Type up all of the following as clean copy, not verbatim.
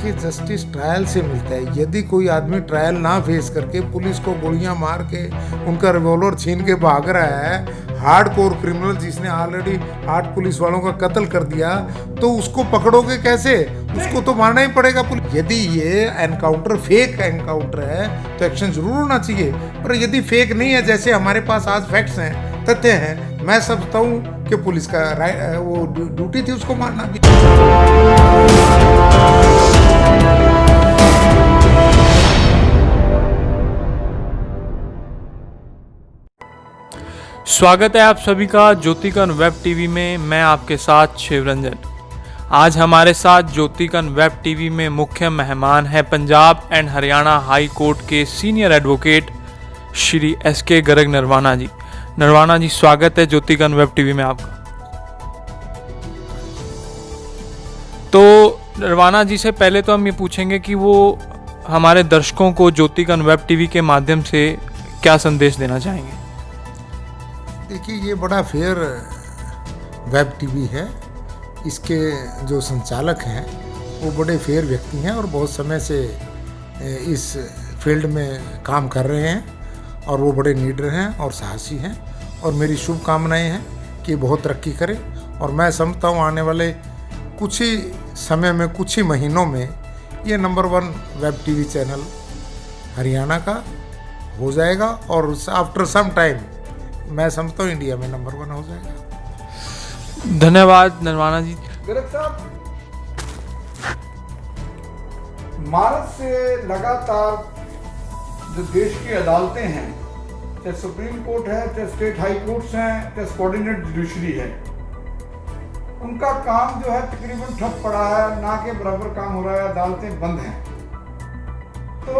कि justice trial से मिलता है। यदि कोई आदमी ट्रायल ना फेस करके पुलिस को गोलियां मार के उनका रिवॉल्वर छीन के भाग रहा है, हार्डकोर क्रिमिनल जिसने ऑलरेडी 8 पुलिस वालों का कत्ल कर दिया, तो उसको पकड़ोगे कैसे? उसको तो मारना ही पड़ेगा पुलिस। यदि ये एनकाउंटर फेक एनकाउंटर है तो एक्शन जरूर होना चाहिए, पर यदि फेक नहीं है, जैसे हमारे पास आज फैक्ट्स हैं, तथ्य हैं, मैं समझता हूँ कि पुलिस का वो ड्यूटी थी उसको मारना भी। स्वागत है आप सभी का ज्योतिकन वेब टीवी में। मैं आपके साथ शिवरंजन। आज हमारे साथ ज्योतिकन वेब टीवी में मुख्य मेहमान हैं Punjab and Haryana high court के senior advocate Shri S K Garg Narwana ji. Narwana ji, स्वागत है ज्योतिकन वेब टीवी में आपका। तो नरवाना जी से पहले तो हम ये पूछेंगे कि वो हमारे दर्शकों को ज्योतिकन वेब टीवी के माध्यम से क्या संदेश देना चाहेंगे। देखिए, ये बड़ा फेयर वेब टीवी है। इसके जो संचालक हैं वो बड़े फेयर व्यक्ति हैं और बहुत समय से इस फील्ड में काम कर रहे हैं और वो बड़े लीडर हैं और साहसी हैं, और मेरी शुभकामनाएं हैं कि बहुत तरक्की करें। और मैं समझता हूँ आने वाले कुछ ही समय में, कुछ ही महीनों में ये number 1 web TV channel Haryana का हो जाएगा और आफ्टर सम टाइम मैं समझता हूँ इंडिया में नंबर 1 हो जाएगा। धन्यवाद नरवाना जी। गर्ग साहब, मार्च से लगातार जो देश की अदालतें हैं, चाहे सुप्रीम कोर्ट है, चाहे स्टेट हाई कोर्ट्स हैं, चाहे कोऑर्डिनेट जुडिशरी है, उनका काम जो है तकरीबन ठप पड़ा है, ना के बराबर काम हो रहा है, अदालतें बंद हैं। तो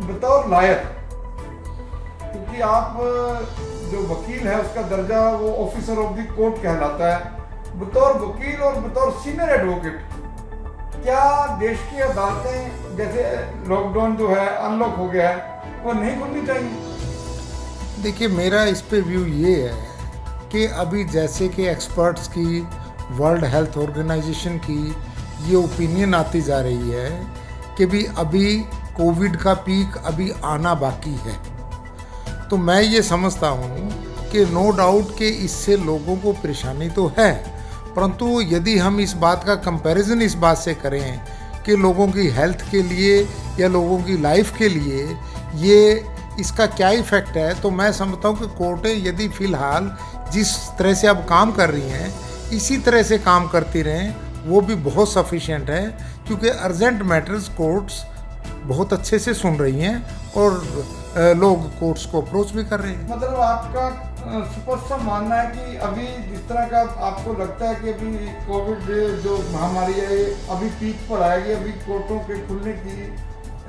बतौर लायर, क्योंकि आप जो वकील है उसका दर्जा वो ऑफिसर ऑफ द कोर्ट कहलाता है, बतौर वकील और बतौर सीनियर एडवोकेट, क्या देश की अदालतें जैसे लॉकडाउन जो है अनलॉक हो गया है वो नहीं खुलनी चाहिए? देखिए, मेरा इस पे व्यू ये है कि अभी जैसे कि एक्सपर्ट्स की, वर्ल्ड हेल्थ ऑर्गेनाइजेशन की ये ओपिनियन आती जा रही है कि भी अभी कोविड का पीक अभी आना बाकी है, तो मैं ये समझता हूँ कि नो डाउट कि इससे लोगों को परेशानी तो है, परंतु यदि हम इस बात का कंपैरिजन इस बात से करें कि लोगों की हेल्थ के लिए या लोगों की लाइफ के लिए ये इसका क्या इफ़ेक्ट है, तो मैं समझता हूँ कि कोर्टें यदि फ़िलहाल जिस तरह से अब काम कर रही हैं इसी तरह से काम करती रहें, वो भी बहुत सफिशिएंट है, क्योंकि अर्जेंट मैटर्स कोर्ट्स बहुत अच्छे से सुन रही हैं और लोग कोर्ट्स को अप्रोच भी कर रहे हैं। मतलब आपका स्पष्ट मानना है कि अभी जिस तरह का आपको लगता है कि अभी कोविड जो महामारी है अभी पीक पर आएगी, अभी कोर्टों के खुलने की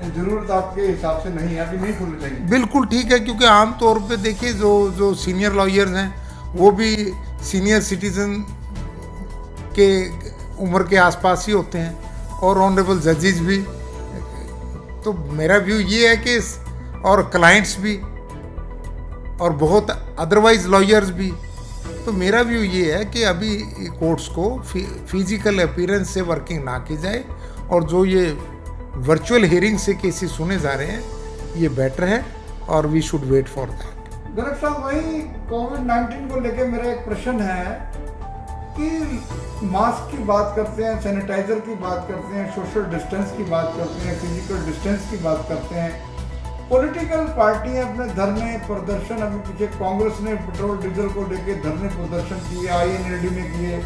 जरूरत आपके हिसाब से नहीं है, अभी नहीं खुलने चाहिए? बिल्कुल ठीक है, क्योंकि आमतौर पे देखिए जो सीनियर लॉयर्स हैं वो भी सीनियर सिटीजन के उम्र के आसपास ही होते हैं और ऑनरेबल जजेस भी। तो मेरा व्यू ये है कि और क्लाइंट्स भी और बहुत अदरवाइज लॉयर्स भी, तो मेरा व्यू ये है कि अभी कोर्ट्स को फिजिकल अपीयरेंस से वर्किंग ना की जाए और जो ये वर्चुअल हियरिंग से केसेस सुने जा रहे हैं ये बेटर है और we should wait for that. Garg साहब, वही कोविड-19 को लेकर मेरा एक प्रश्न है कि मास्क की बात करते हैं, सैनिटाइजर की बात करते हैं, सोशल डिस्टेंस की बात करते हैं, फिजिकल डिस्टेंस की बात करते हैं, पॉलिटिकल पार्टियां अपने धरने प्रदर्शन, अभी पीछे कांग्रेस ने पेट्रोल डीजल को लेकर धरने प्रदर्शन किए, INLD में किए,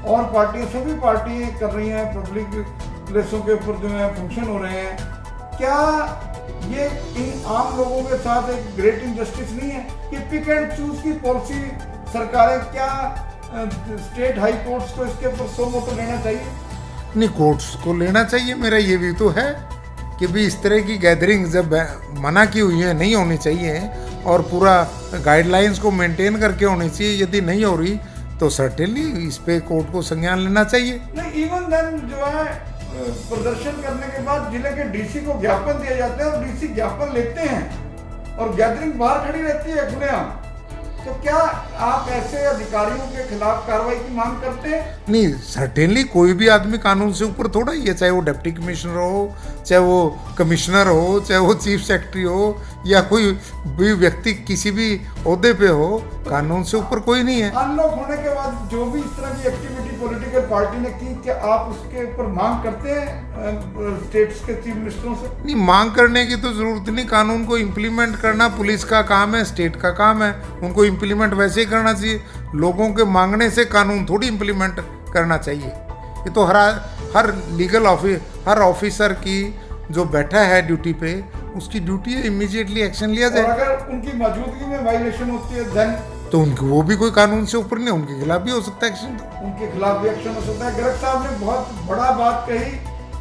और पार्टियां, सभी पार्टियां कर रही हैं, पब्लिक प्लेसों के ऊपर जो है फंक्शन हो रहे हैं। क्या ये इन आम लोगों के साथ एक ग्रेट इनजस्टिस नहीं है कि पिक एंड चूज की पॉलिसी सरकारें, क्या स्टेट हाई कोर्ट्स को इसके ऊपर सो मोटो लेना चाहिए? नहीं, कोर्ट्स को लेना चाहिए, मेरा ये भी तो है कि भी इस तरह की गैदरिंग जब मना की हुई है नहीं होनी चाहिए और पूरा गाइडलाइंस को मेंटेन करके होनी चाहिए। यदि नहीं हो रही तो सर्टेनली इस पे कोर्ट को संज्ञान लेना चाहिए। नहीं, इवन देन जो है प्रदर्शन करने के बाद जिले के DC को ज्ञापन दिया जाता है और DC ज्ञापन लेते हैं और गैदरिंग बाहर खड़ी रहती है खुलेआम। तो क्या आप ऐसे अधिकारियों के खिलाफ कार्रवाई की मांग करते हैं? नहीं, सर्टेनली कोई भी आदमी कानून से ऊपर थोड़ा ही है, चाहे वो डिप्टी कमिश्नर हो, चाहे वो कमिश्नर हो, चाहे वो चीफ सेक्रेटरी हो, या कोई भी व्यक्ति किसी भी ओहदे पे हो, कानून से ऊपर कोई नहीं है। अनलॉक होने के बाद जो भी इस तरह की एक्टिविटी पॉलिटिकल पार्टी ने की, क्या आप उसके ऊपर मांग करते हैं स्टेट्स के चीफ मिनिस्टरों से? नहीं, मांग करने की तो जरूरत नहीं, कानून को इम्प्लीमेंट करना पुलिस का काम है, स्टेट का काम है, उनको इम्प्लीमेंट वैसे ही करना चाहिए। लोगों के मांगने से कानून थोड़ी इम्प्लीमेंट करना चाहिए। ये तो हर लीगल हर ऑफिसर की जो बैठा है ड्यूटी पे, उसकी ड्यूटी है इमीडिएटली एक्शन लिया और जाए। अगर उनकी मौजूदगी में वायलेशन होती है देन तो उनकी वो भी कोई कानून से ऊपर नहीं, उनके खिलाफ भी हो सकता है एक्शन। उनके खिलाफ भी एक्शन हो सकता है। गर्ग साहब ने बहुत बड़ा बात कही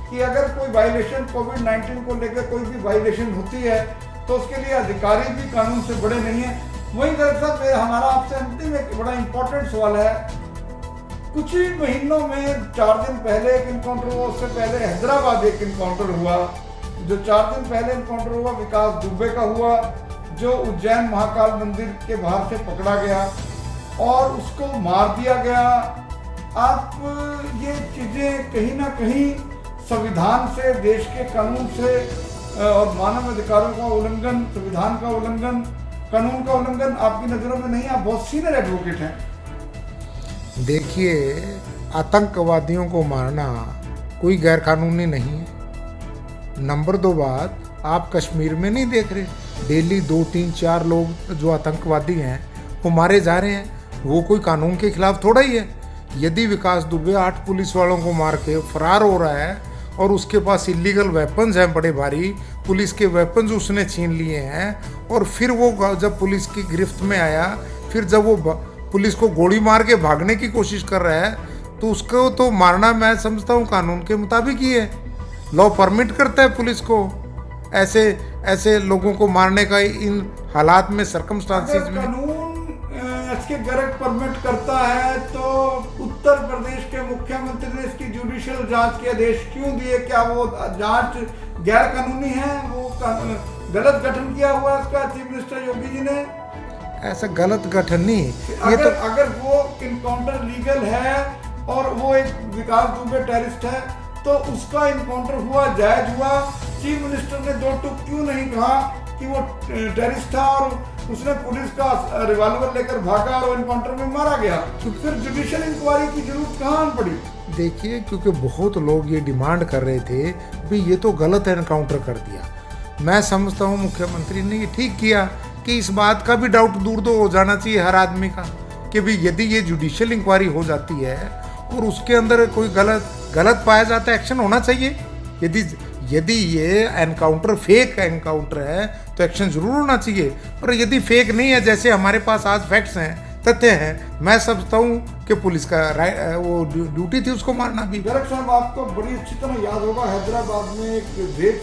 कि अगर कोई वायलेशन कोविड-19 को लेकर कोई भी वायलेशन होती है तो उसके लिए अधिकारी भी कानून से बड़े नहीं है। वहीं गर्ग साहब, हमारा आपसे अंतिम एक बड़ा इंपॉर्टेंट सवाल है। कुछ ही महीनों में 4 दिन पहले एक इनकाउंटर हुआ, उससे पहले हैदराबाद एक इनकाउंटर हुआ। जो 4 दिन पहले इनकाउंटर हुआ विकास दुबे का हुआ, जो उज्जैन महाकाल मंदिर के बाहर से पकड़ा गया और उसको मार दिया गया। आप ये चीज़ें कहीं ना कहीं संविधान से, देश के कानून से और मानव अधिकारों का उल्लंघन, संविधान का उल्लंघन, कानून का उल्लंघन आपकी नज़रों में नहीं? आप बहुत सीनियर एडवोकेट हैं। देखिए, आतंकवादियों को मारना कोई गैर कानूनी नहीं है। नंबर 2 बात, आप कश्मीर में नहीं देख रहे, डेली 2, 3, 4 लोग जो आतंकवादी हैं वो मारे जा रहे हैं, वो कोई कानून के खिलाफ थोड़ा ही है। यदि विकास दुबे 8 पुलिस वालों को मार के फरार हो रहा है और उसके पास इलीगल वेपन्स हैं बड़े भारी, पुलिस के वेपन्स उसने छीन लिए हैं, और फिर वो जब पुलिस की गिरफ्त में आया, फिर जब वो पुलिस को गोली मार के भागने की कोशिश कर रहा है, तो उसको तो मारना मैं समझता हूँ कानून के मुताबिक ही है। लॉ परमिट करता है पुलिस को ऐसे लोगों को मारने का इन हालात में, सर्कमस्टांसेस में। कानून इसके गर्ग परमिट करता है तो उत्तर प्रदेश के मुख्यमंत्री ने इसकी जुडिशियल जांच के आदेश क्यों दिए? क्या वो जांच गैर कानूनी है? वो गलत गठन किया हुआ है इसका चीफ मिनिस्टर योगी जी ने? ऐसा गलत गठन नहीं ये अगर, तो अगर वो इनकाउंटर लीगल है और वो एक विकास दुबे टेररिस्ट है तो उसका इनकाउंटर हुआ, जायज हुआ। चीफ मिनिस्टर ने 2 टूक क्यों नहीं कहा कि वो टेररिस्ट था और उसने पुलिस का रिवॉल्वर लेकर भागा और इनकाउंटर में मारा गया? तो फिर जुडिशियल इंक्वायरी की जरूरत कहाँ पड़ी? देखिए, क्योंकि बहुत लोग ये डिमांड कर रहे थे भी ये तो गलत एनकाउंटर कर दिया। मैं समझता हूँ मुख्यमंत्री ने ये ठीक किया कि इस बात का भी डाउट दूर हो जाना चाहिए हर आदमी का कि भी यदि ये जुडिशियल इंक्वायरी हो जाती है और उसके अंदर कोई गलत पाया जाता है, एक्शन होना चाहिए। यदि ये एनकाउंटर फेक एनकाउंटर है तो एक्शन जरूर होना चाहिए, पर यदि फेक नहीं है, जैसे हमारे पास आज फैक्ट्स हैं, तथ्य हैं, मैं समझता हूँ कि पुलिस का वो ड्यूटी थी उसको मारना भी। गर्ग साहब, आपको बड़ी अच्छी तरह याद होगा हैदराबाद में एक रेप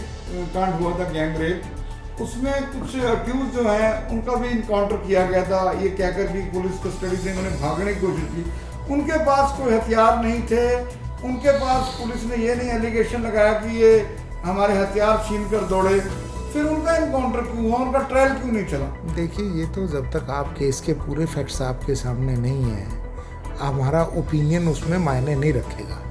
कांड हुआ था, गैंग रेप। उसमें कुछ अक्यूज जो हैं उनका भी इनकाउंटर किया गया था, ये कहकर भी पुलिस कस्टडी से उन्होंने भागने की कोशिश की। उनके पास कोई हथियार नहीं थे, उनके पास पुलिस ने ये नहीं एलिगेशन लगाया कि ये हमारे हथियार छीन कर दौड़े, फिर उनका इनकाउंटर क्यों हुआ, उनका ट्रायल क्यों नहीं चला? देखिए, ये तो जब तक आप केस के पूरे फैक्ट्स आपके सामने नहीं है, हमारा ओपिनियन उसमें मायने नहीं रखेगा।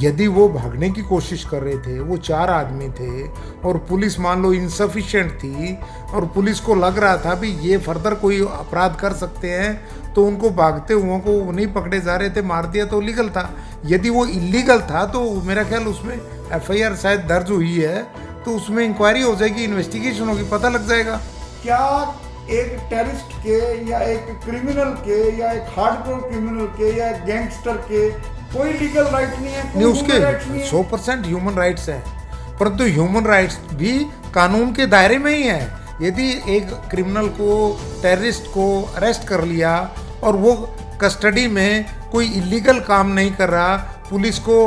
यदि वो भागने की कोशिश कर रहे थे, वो 4 आदमी थे और पुलिस मान लो इनसफिशिएंट थी और पुलिस को लग रहा था भी ये फर्दर कोई अपराध कर सकते हैं, तो उनको भागते हुओं को नहीं पकड़े जा रहे थे, मार दिया तो लीगल था। यदि वो इलीगल था तो मेरा ख्याल उसमें FIR शायद दर्ज हुई है, तो उसमें इंक्वायरी हो जाएगी, इन्वेस्टिगेशन होगी, पता लग जाएगा। क्या एक टेररिस्ट के या एक क्रिमिनल के या एक हार्डकोर क्रिमिनल के या एक गैंगस्टर के कोई लीगल राइट नहीं है? नहीं, उसके 100% ह्यूमन राइट्स है, परंतु ह्यूमन राइट्स भी कानून के दायरे में ही है। यदि एक क्रिमिनल को, टेररिस्ट को अरेस्ट कर लिया और वो कस्टडी में कोई इलीगल काम नहीं कर रहा, पुलिस को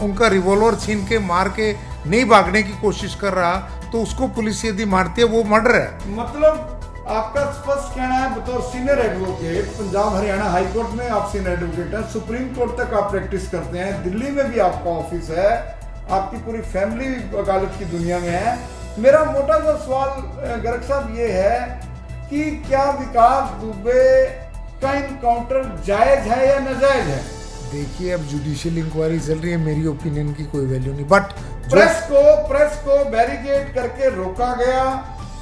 उनका रिवॉल्वर छीन के मार के नहीं भागने की कोशिश कर रहा, तो उसको पुलिस यदि मारती है वो मर्डर है। मतलब आपका स्पष्ट कहना है बतौर senior advocate, Punjab Haryana high court में आप सीनियर एडवोकेट हैं, सुप्रीम कोर्ट तक आप प्रैक्टिस करते हैं, दिल्ली में भी आपका ऑफिस है, आपकी पूरी फैमिली वकालत की दुनिया में है। मेरा मोटा सा सवाल गर्ग साहब ये है कि क्या विकास दुबे का इनकाउंटर जायज है या नाजायज है? देखिए, अब जुडिशियल इंक्वायरी चल रही है, मेरी ओपिनियन की कोई वैल्यू नहीं, बट प्रेस को बैरिकेड करके रोका गया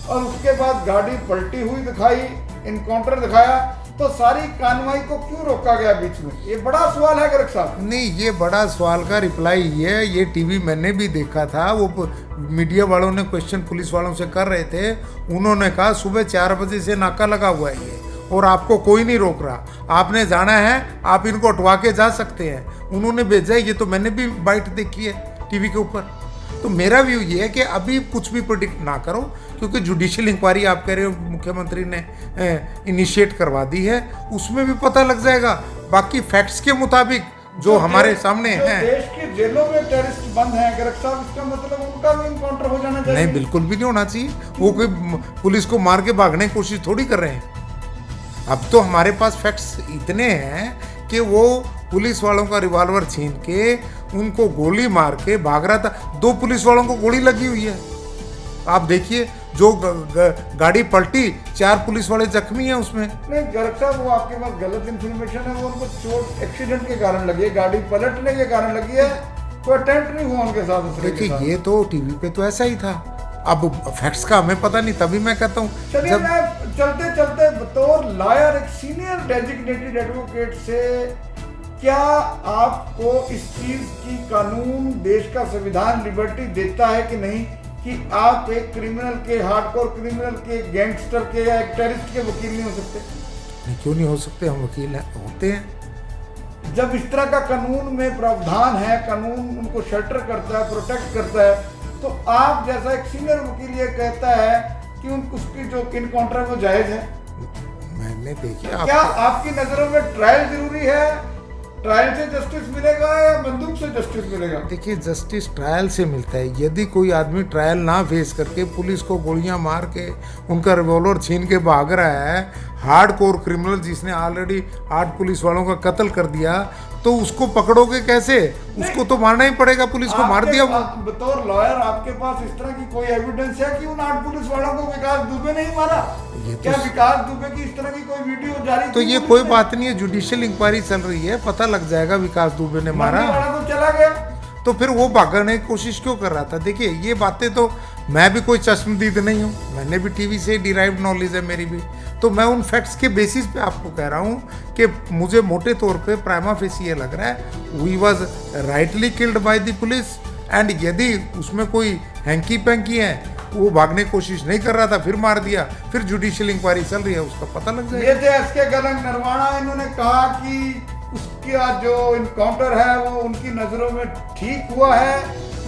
और उसके बाद गाड़ी पलटी हुई दिखाई, इनकाउंटर दिखाया, तो सारी कार्रवाई को क्यों रोका गया बीच में? ये बड़ा सवाल है गर्ग साहब। नहीं, ये बड़ा सवाल का रिप्लाई है, ये टीवी मैंने भी देखा था, वो मीडिया वालों ने क्वेश्चन पुलिस वालों से कर रहे थे, उन्होंने कहा सुबह 4 बजे से नाका लगा हुआ है ये और आपको कोई नहीं रोक रहा, आपने जाना है आप इनको उठवा के जा सकते हैं, उन्होंने भेजा है। ये तो मैंने भी बाइट देखी है टीवी के ऊपर। तो मेरा व्यू ये है कि अभी कुछ भी प्रोडिक्ट ना करो, क्योंकि जुडिशियल इंक्वायरी आप कह रहे हो मुख्यमंत्री ने इनिशिएट करवा दी है, उसमें भी पता लग जाएगा। बाकी फैक्ट्स के मुताबिक जो हमारे सामने हैं, देश की जेलों में टेररिस्ट बंद हैं गर्ग साहब, इसका मतलब उनका भी इनकाउंटर हो जाना चाहिए। नहीं, बिल्कुल भी नहीं होना चाहिए। वो कोई पुलिस को मार के भागने की कोशिश थोड़ी कर रहे हैं। अब तो हमारे पास फैक्ट्स इतने हैं कि वो पुलिस वालों का रिवॉल्वर छीन के उनको गोली मार के भाग रहा था। 2 पुलिस वालों को गोली लगी हुई है, आप देखिए। जो गाड़ी पलटी, 4 पुलिस वाले जख्मी हैं उसमें। नहीं गर्ग साहब, वो आपके पास गलत इन्फॉर्मेशन है। वो उनको चोट एक्सीडेंट के कारण लगी है, गाड़ी पलटने के कारण लगी है, कोई अटेम्प्ट नहीं हुआ उनके साथ। देखिए, ये तो टीवी पे तो ऐसा ही था, अब फैक्ट्स का हमें पता नहीं, तभी मैं कहता हूँ। चलिए, मैं चलते चलते बतौर लॉयर, एक सीनियर डेजिग्नेटेड एडवोकेट से, क्या आपको इस चीज की कानून, देश का संविधान लिबर्टी देता है कि नहीं कि आप एक क्रिमिनल के, हार्डकोर क्रिमिनल के, गैंगस्टर के या एक टेररिस्ट के वकील नहीं हो सकते? नहीं, क्यों नहीं हो सकते, हम वकील हैं, होते हैं। जब इस तरह का कानून में प्रावधान है, कानून उनको शेल्टर करता है, प्रोटेक्ट करता है, तो आप जैसा एक सीनियर वकील ये कहता है कि उसकी जो इनकाउंटर है वो जायज है। मैंने देखिए, क्या आपकी नजरों में ट्रायल जरूरी है? ट्रायल से जस्टिस मिलेगा या बंदूक से जस्टिस मिलेगा? देखिए, जस्टिस ट्रायल से मिलता है। यदि कोई आदमी ट्रायल ना फेस करके पुलिस को गोलियां मार के उनका रिवॉल्वर छीन के भाग रहा है, हार्ड कोर क्रिमिनल जिसने ऑलरेडी 8 पुलिस वालों का कत्ल कर दिया, तो उसको पकड़ोगे कैसे? उसको तो मारना ही पड़ेगा, पुलिस को मार दिया। बतौर लॉयर आपके पास इस तरह की कोई एविडेंस है कि उन 8 पुलिस वालों को विकास दुबे ने ही मारा? क्या विकास दुबे की इस तरह की कोई वीडियो जारी तो ये कोई बात नहीं है, जुडिशियल इंक्वायरी चल रही है, पता लग जाएगा विकास दुबे ने मारा। तो चला गया, तो फिर वो भागने की कोशिश क्यों कर रहा था? देखिए, ये बातें तो, मैं भी कोई चश्मदीद नहीं हूँ, मैंने भी टीवी से डिराइव्ड नॉलेज है मेरी भी, तो मैं उन फैक्ट्स के बेसिस पे आपको कह रहा हूँ कि मुझे मोटे तौर पे प्राइमा फेसी ये लग रहा है we was rightly killed by the police, and यदि उसमें कोई हैंकी पैंकी है, वो भागने की कोशिश नहीं कर रहा था, फिर मार दिया, फिर जुडिशियल इंक्वायरी चल रही है, उसका पता लग जाएगा। ये थे एसके गलंग नरवाणा, इन्होंने कहा कि उसका जो इनकाउंटर है वो उनकी नज़रों में ठीक हुआ है,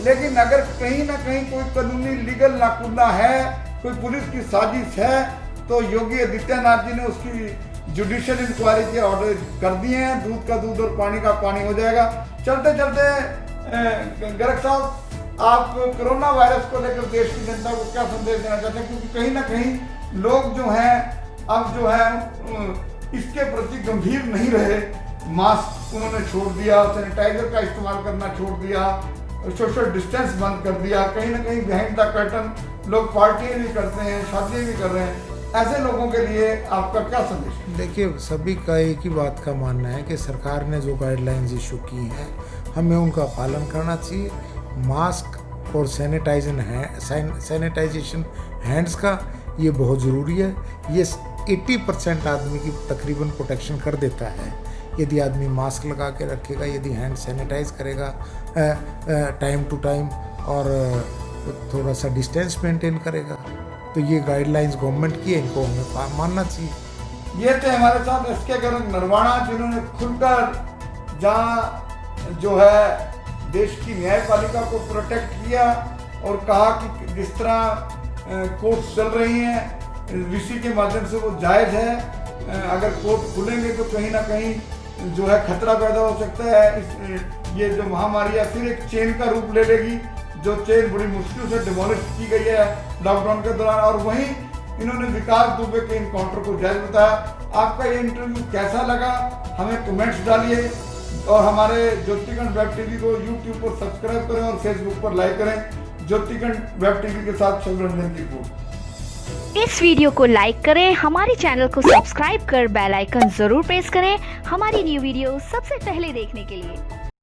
लेकिन अगर कहीं ना कहीं कोई कानूनी लीगल नाकुला है, कोई पुलिस की साजिश है, तो योगी आदित्यनाथ जी ने उसकी जुडिशियल इंक्वायरी के ऑर्डर कर दिए हैं। दूध का दूध और पानी का पानी हो जाएगा। चलते चलते गर्ग साहब, आप कोरोना वायरस को लेकर देश की जनता को क्या संदेश देना चाहते हैं? क्योंकि कहीं ना कहीं लोग जो हैं, अब जो है इसके प्रति गंभीर नहीं रहे, मास्क उन्होंने छोड़ दिया, सैनिटाइजर का इस्तेमाल करना छोड़ दिया, सोशल डिस्टेंस बंद कर दिया, कहीं ना कहीं बिहाइंड द कर्टन लोग पार्टियां भी करते हैं, शादियां भी कर रहे हैं। ऐसे लोगों के लिए आपका क्या संदेश है? देखिए, सभी का एक ही बात का मानना है कि सरकार ने जो गाइडलाइंस इशू की हैं, हमें उनका पालन करना चाहिए। मास्क और सैनिटाइजेशन हैंड्स का ये बहुत ज़रूरी है। ये 80% आदमी की तकरीबन प्रोटेक्शन कर देता है। यदि आदमी मास्क लगा के रखेगा, यदि हैंड सैनिटाइज करेगा टाइम टू टाइम और थोड़ा सा डिस्टेंस मेंटेन करेगा, तो ये गाइडलाइंस गवर्नमेंट की है, इनको हमें मानना चाहिए। ये थे हमारे साथ एसके गलंग नरवाणा, जिन्होंने खुलकर जहाँ जो है देश की न्यायपालिका को प्रोटेक्ट किया और कहा कि जिस तरह कोर्ट चल रही हैं वीसी के माध्यम से वो जायज़ है। अगर कोर्ट खुलेंगे तो कहीं ना कहीं जो है खतरा पैदा हो सकता है। ये जो महामारी है फिर एक चेन का रूप ले लेगी, जो चेन बड़ी मुश्किल से डिमोलिश की गई है लॉकडाउन के दौरान। और वहीं इन्होंने विकास दुबे के इनकाउंटर को जायज़ बताया। आपका ये इंटरव्यू कैसा लगा, हमें कमेंट्स डालिए और हमारे ज्योतिगण वेब टीवी को यूट्यूब पर सब्सक्राइब करें और फेसबुक पर लाइक करें। ज्योतिगण वेब टीवी के साथ शिवरंजन की रिपोर्ट। इस वीडियो को लाइक करें, हमारे चैनल को सब्सक्राइब कर बेल आइकन जरूर प्रेस करें हमारी न्यू वीडियो सबसे पहले देखने के लिए।